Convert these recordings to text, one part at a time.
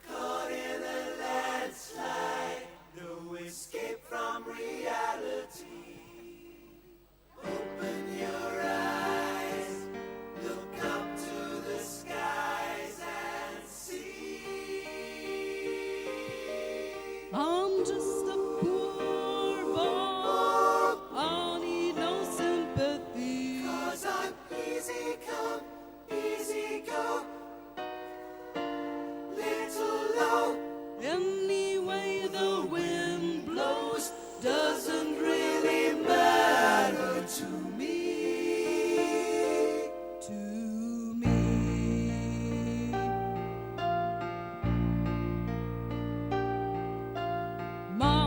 Caught in a landslide, no escape from reality. Open your eyes, look up to the skies and see. I'm just a poor boy, I need no sympathy. 'Cause I'm easy come, easy go, little low. Any way the wind blows Doesn't really matter to me. to me.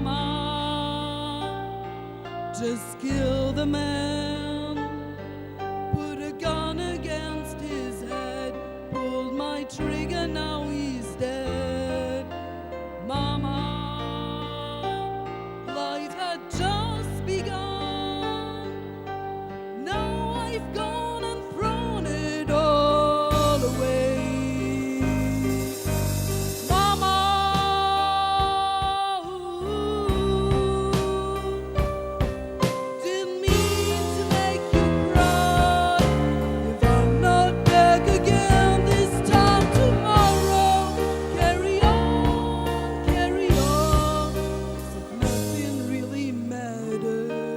Mama, just kill the man. Put a gun against his head. Pulled my trigger, now he's dead. Mama, life had just begun. Now I've gone and thrown it all away. Mama, didn't mean to make you cry. If I'm not back again this time tomorrow, carry on, carry on, as if nothing really matters.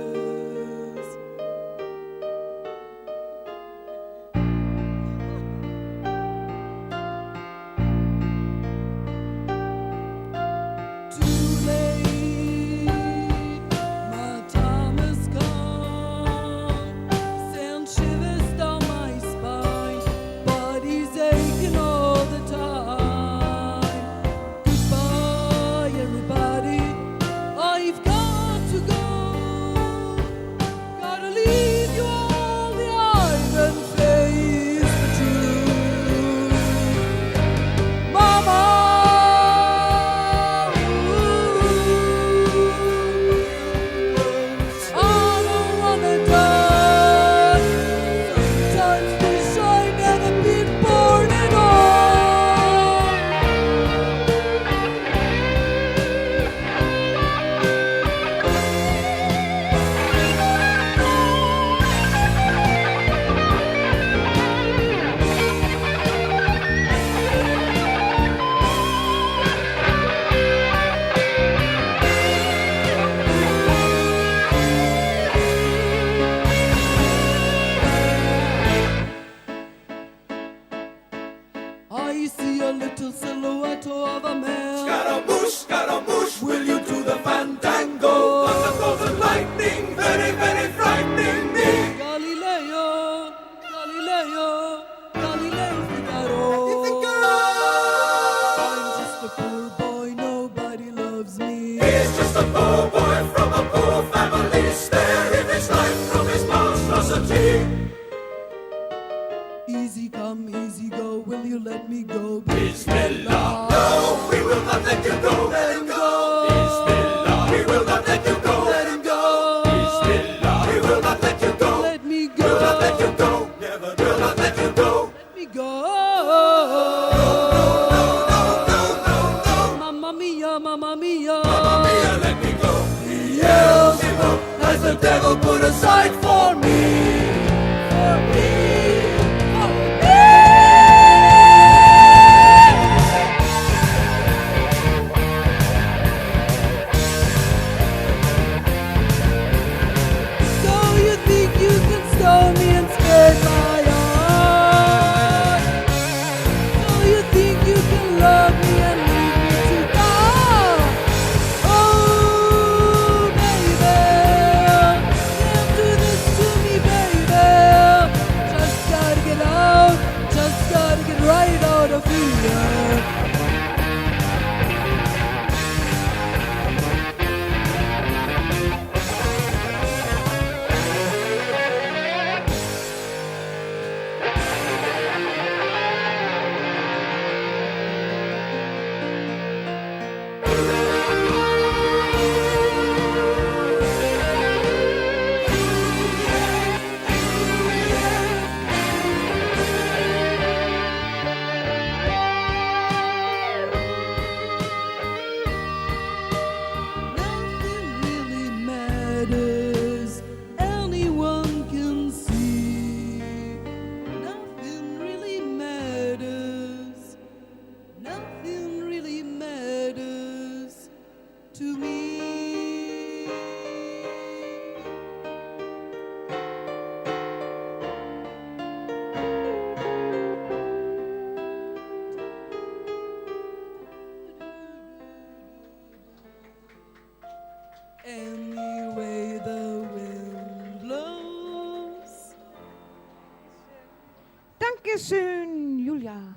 Too late, my time has come. Send shivers down my spine, body's aching all the time. Goodbye, everybody, I've got to go. Gotta leave you all behind and face the truth. Mama, I don't wanna die. Sometimes wish I'd never been born at all. I see a little silhouette of a man. Scaramouche, will you do the fandango? Thunder, golden lightning, very, very frightening me. Galileo, Galileo, Galileo Figaro. I'm just a poor boy, nobody loves me. He's just a poor boy from a poor family, sparing his life from his monstrosity. Easy come, easy go, will you let me go? Bismillah, no, we will not let you go. Let him go. Bismillah, we will not let you go. Let him go. Bismillah, we will not let you go. Let me go. Will not let you go. Never will not let you go. Let me go. No. Mamma mia, mamma mia. Mamma mia, let me go. Beelzebub, has the devil put aside for me? For me. So you think you can stone me and spare my heart? So you think you can love me and leave me to die? Oh, baby, can't do this to me, baby. Just gotta get out, just gotta get right out of here. Dankeschön, Julia.